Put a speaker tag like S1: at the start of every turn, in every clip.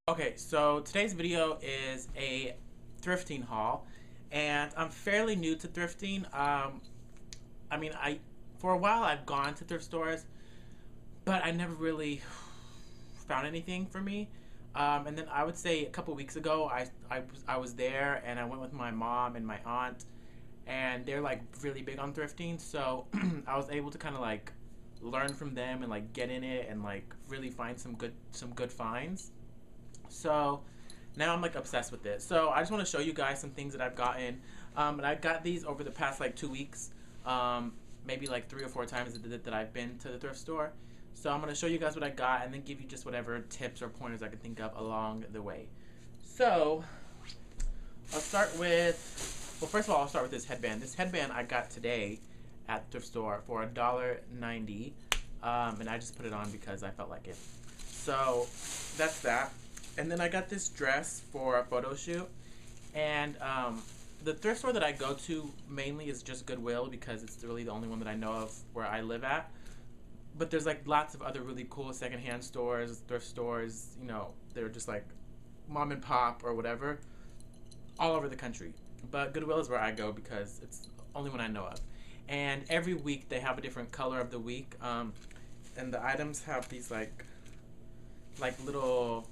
S1: Okay, so today's video is a thrifting haul, and I'm fairly new to thrifting. I for a while I've gone to thrift stores, but I never really found anything for me. And then I would say a couple weeks ago, I was there and I went with my mom and my aunt, and they're like really big on thrifting, so I was able to kind of like learn from them and like get in it and like really find some good finds. So now I'm like obsessed with it. So I just want to show you guys some things that I've gotten. And I got these over the past like 2 weeks, maybe like 3 or 4 times that I've been to the thrift store. So I'm going to show you guys what I got and then give you just whatever tips or pointers I can think of along the way. So I'll start with, well, first of all, I'll start with this headband. This headband I got today at the thrift store for $1.90, and I just put it on because I felt like it. So that's that. And then I got this dress for a photo shoot. And the thrift store that I go to mainly is just Goodwill because it's really the only one that I know of where I live at. But there's like lots of other really cool secondhand stores, thrift stores, you know, they're just like mom and pop or whatever, all over the country. But Goodwill is where I go because it's the only one I know of. And every week they have a different color of the week. And the items have these like little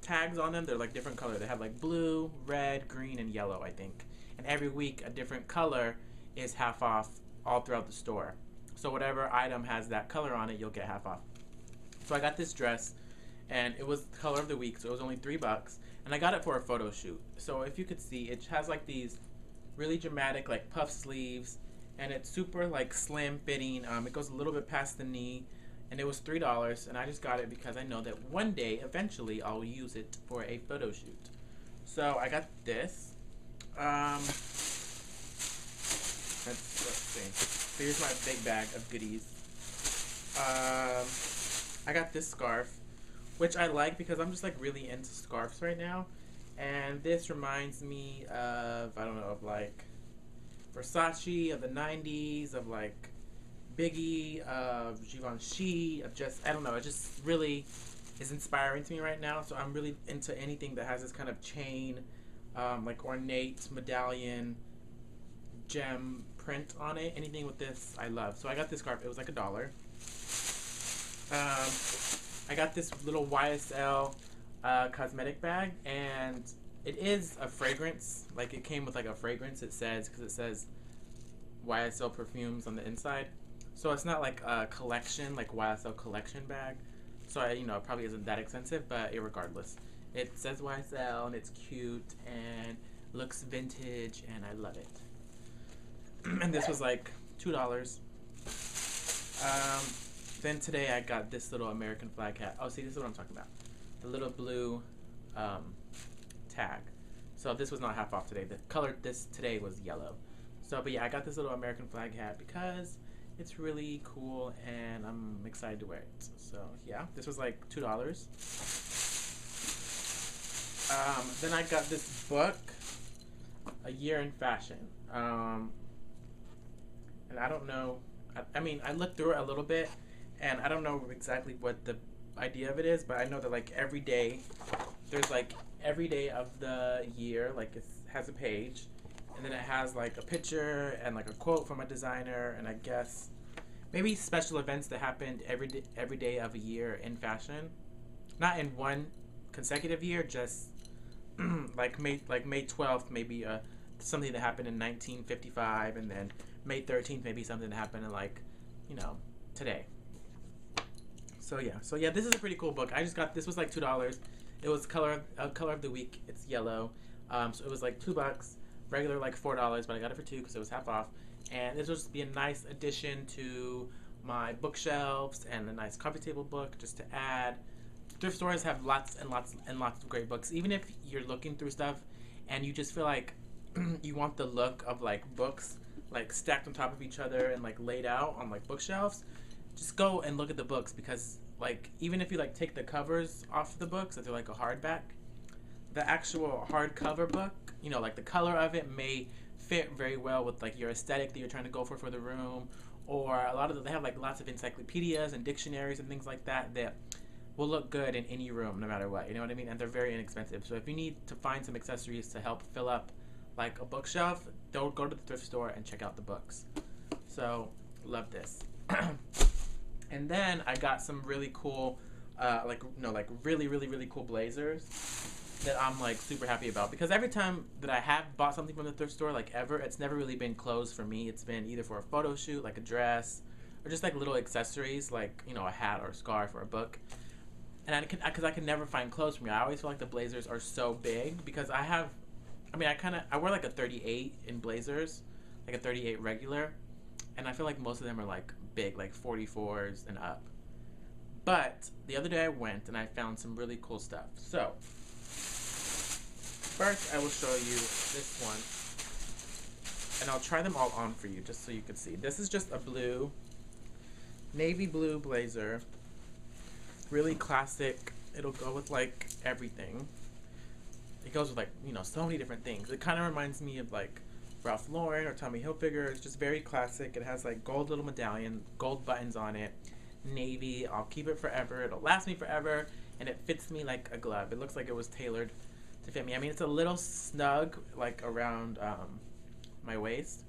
S1: tags on them. They're like different color. They have like blue, red, green, and yellow, I think. And every week a different color is half off all throughout the store. So whatever item has that color on it, you'll get half off. So I got this dress, and it was the color of the week, so it was only $3, and I got it for a photo shoot. So if you could see, it has like these really dramatic like puff sleeves, and it's super like slim fitting. It goes a little bit past the knee, and it was $3, and I just got it because I know that one day, eventually, I'll use it for a photo shoot. So I got this. Let's see. So here's my big bag of goodies. I got this scarf, which I like because I'm just like really into scarves right now. And this reminds me of, I don't know, of like Versace of the 90s, of like Biggie, of Givenchy, of just, I don't know, it just really is inspiring to me right now. So I'm really into anything that has this kind of chain, like ornate medallion, gem print on it. Anything with this I love. So I got this scarf. It was like $1. I got this little YSL cosmetic bag, and it is a fragrance. Like it came with like a fragrance, it says, because it says YSL perfumes on the inside. So it's not like a collection, like YSL collection bag. So it probably isn't that expensive, but irregardless, it says YSL and it's cute and looks vintage, and I love it. And this was like $2. Then today I got this little American flag hat. Oh, see, this is what I'm talking about. The little blue tag. So this was not half off today. The color this today was yellow. So, but yeah, I got this little American flag hat because it's really cool and I'm excited to wear it. So yeah, this was like $2. Then I got this book, A Year in Fashion. And I don't know, I mean, I looked through it a little bit, and I don't know exactly what the idea of it is, but I know that like every day, there's like every day of the year, like it has a page, and then it has like a picture and like a quote from a designer, and I guess maybe special events that happened every day of a year in fashion, not in one consecutive year, just like May 12th, maybe something that happened in 1955, and then May 13th, maybe something that happened in like, today. So yeah, this is a pretty cool book. I just got, this was like $2. It was color of the week. It's yellow. So it was like $2, regular like $4, but I got it for $2 because it was half off. And this will just be a nice addition to my bookshelves and a nice coffee table book just to add. Thrift stores have lots and lots and lots of great books. Even if you're looking through stuff and you just feel like you want the look of like books like stacked on top of each other and like laid out on like bookshelves, just go and look at the books, because like even if you like take the covers off the books, if they're like a hardback, the actual hardcover book, like the color of it may fit very well with like your aesthetic that you're trying to go for the room. Or a lot of them, they have like lots of encyclopedias and dictionaries and things like that will look good in any room no matter what. You know what I mean? And they're very inexpensive. So if you need to find some accessories to help fill up like a bookshelf, don't go to the thrift store and check out the books. So love this. And then I got some really cool, really cool blazers that I'm like super happy about, because every time that I have bought something from the thrift store, like ever, it's never really been clothes for me. It's been either for a photo shoot, like a dress, or just like little accessories, like, you know, a hat or a scarf or a book. And I can never find clothes for me. I always feel like the blazers are so big, because I wear like a 38 in blazers, like a 38 regular, and I feel like most of them are like big, like 44s and up. But the other day I went and I found some really cool stuff. So first I will show you this one, and I'll try them all on for you just so you can see. This is just a navy blue blazer, really classic. It'll go with like everything. It goes with like, you know, so many different things. It kind of reminds me of like Ralph Lauren or Tommy Hilfiger. It's just very classic. It has like gold little medallion, gold buttons on it, navy. I'll keep it forever. It'll last me forever, and it fits me like a glove. It looks like it was tailored to fit me. I mean, it's a little snug, like around my waist,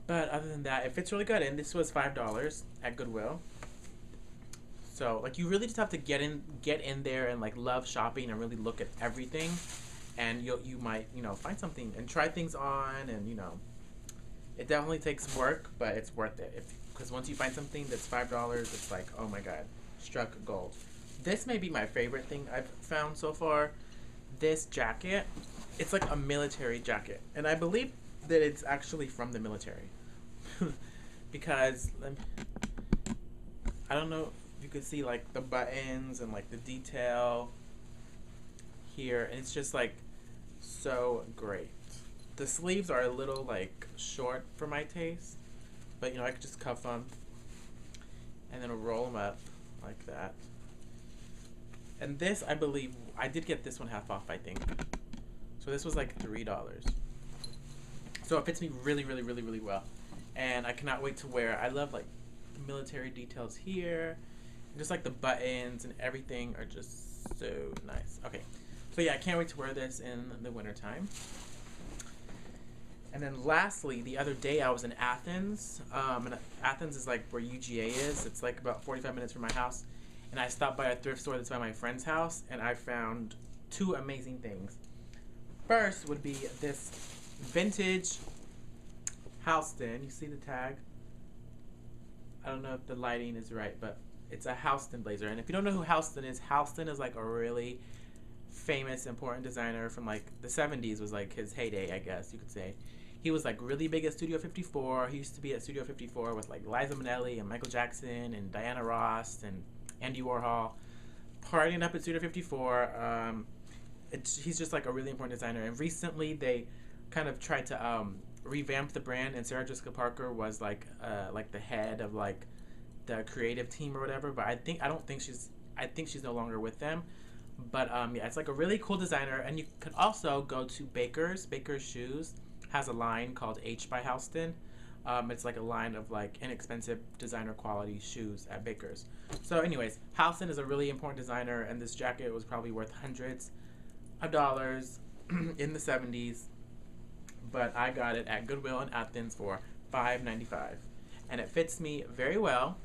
S1: but other than that, it fits really good. And this was $5 at Goodwill. So like, you really just have to get in there and like love shopping and really look at everything, and you might, you know, find something and try things on. And, you know, it definitely takes work, but it's worth it, because once you find something that's $5, it's like, oh my god, struck gold. This may be my favorite thing I've found so far. This jacket, it's like a military jacket, and I believe that it's actually from the military because I don't know if you can see like the buttons and like the detail here, and it's just like so great. The sleeves are a little like short for my taste, but you know, I could just cuff them and then roll them up like that. And this, I believe, I did get this one half off, I think. So this was like $3. So it fits me really, really, really, really well. And I cannot wait to wear it. I love like the military details here. And just like the buttons and everything are just so nice. Okay. So yeah, I can't wait to wear this in the wintertime. And then lastly, the other day I was in Athens. And Athens is like where UGA is. It's like about 45 minutes from my house. And I stopped by a thrift store that's by my friend's house, and I found two amazing things. First would be this vintage Halston. You see the tag? I don't know if the lighting is right, but it's a Halston blazer. And if you don't know who Halston is like a really famous, important designer from like the 70s. Was like his heyday, I guess you could say. He was like really big at Studio 54. He used to be at Studio 54 with like Liza Minnelli and Michael Jackson and Diana Ross and Andy Warhol, partying up at Studio 54. He's just like a really important designer. And recently they kind of tried to revamp the brand, and Sarah Jessica Parker was like the head of like the creative team or whatever. But I think she's no longer with them. But yeah, it's like a really cool designer. And you could also go to Baker's Shoes has a line called H by Halston. It's like a line of like inexpensive designer quality shoes at Baker's. So anyways, Halston is a really important designer, and this jacket was probably worth hundreds of dollars in the 70s. But I got it at Goodwill in Athens for $5.95. And it fits me very well.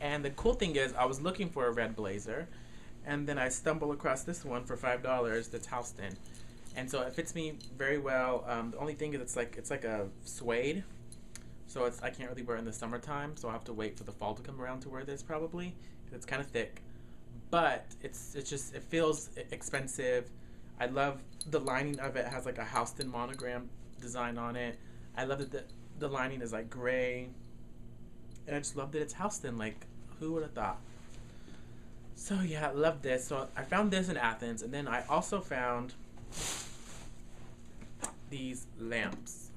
S1: And the cool thing is, I was looking for a red blazer, and then I stumbled across this one for $5 that's Halston. And so it fits me very well. The only thing is it's like a suede. So I can't really wear it in the summertime, so I'll have to wait for the fall to come around to wear this probably. It's kind of thick, but it feels expensive. I love the lining of it. It has like a Halston monogram design on it. I love that the lining is like gray, and I just love that it's Halston. Like, who would have thought? So yeah, I love this. So I found this in Athens, and then I also found these lamps,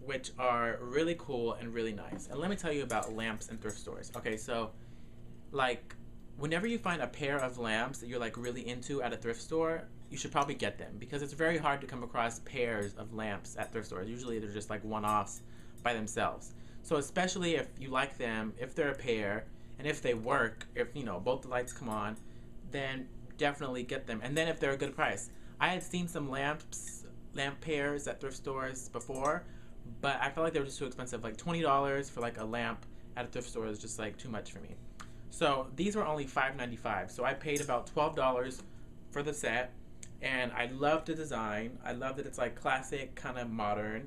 S1: which are really cool and really nice. And let me tell you about lamps in thrift stores. Okay, so like whenever you find a pair of lamps that you're like really into at a thrift store, you should probably get them, because it's very hard to come across pairs of lamps at thrift stores. Usually they're just like one-offs by themselves. So especially if you like them, if they're a pair and if they work, if you know both the lights come on, then definitely get them. And then if they're a good price, I had seen some lamp pairs at thrift stores before, but I felt like they were just too expensive. Like $20 for like a lamp at a thrift store is just like too much for me. So these were only $5.95. So I paid about $12 for the set, and I love the design. I love that it's like classic, kind of modern.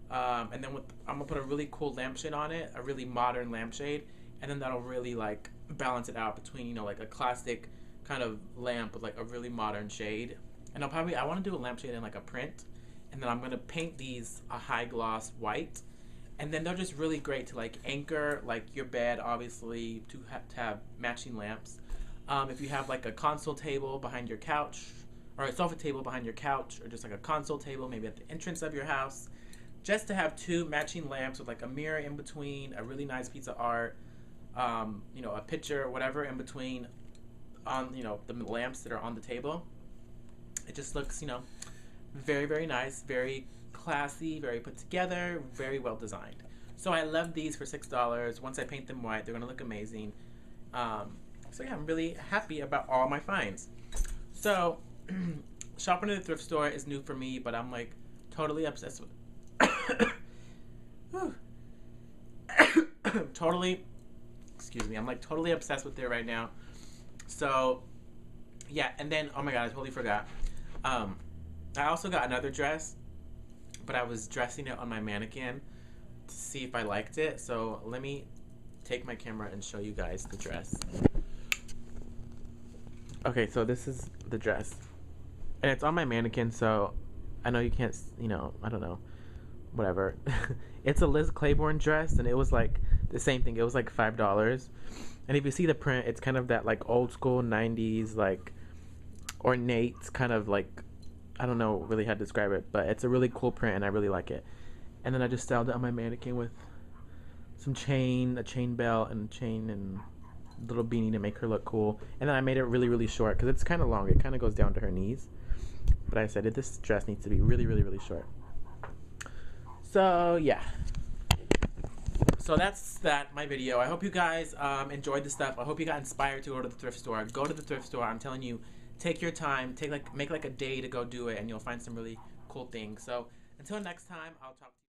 S1: And then I'm gonna put a really cool lampshade on it, a really modern lampshade, and then that'll really like balance it out between, you know, like a classic kind of lamp with like a really modern shade. And I want to do a lampshade in like a print, and then I'm gonna paint these a high gloss white, and then they're just really great to like anchor like your bed, obviously, to have matching lamps. If you have like a console table behind your couch, or a sofa table behind your couch, or just like a console table maybe at the entrance of your house, just to have two matching lamps with like a mirror in between, a really nice piece of art, you know, a picture, whatever in between, on, you know, the lamps that are on the table. It just looks, you know, very, very nice, very classy, very put together, very well designed. So I love these for $6. Once I paint them white, they're gonna look amazing. So yeah, I'm really happy about all my finds. So shopping at the thrift store is new for me, but I'm like totally obsessed with totally, excuse me, I'm like totally obsessed with it right now. So yeah, and then, oh my god, I totally forgot. I also got another dress, but I was dressing it on my mannequin to see if I liked it. So let me take my camera and show you guys the dress. Okay, so this is the dress, and it's on my mannequin, so I know you can't, you know, I don't know, whatever. It's a Liz Claiborne dress, and it was like the same thing. It was like $5. And if you see the print, it's kind of that like old school 90s, like ornate kind of like, I don't know really how to describe it, but it's a really cool print and I really like it. And then I just styled it on my mannequin with some chain, a chain belt, and chain and little beanie to make her look cool. And then I made it really, really short because it's kind of long. It kind of goes down to her knees. But I said this dress needs to be really, really, really short. So yeah. So that's my video. I hope you guys enjoyed the stuff. I hope you got inspired to go to the thrift store. Go to the thrift store. I'm telling you, take your time. Make like a day to go do it, and you'll find some really cool things. So until next time, I'll talk to you.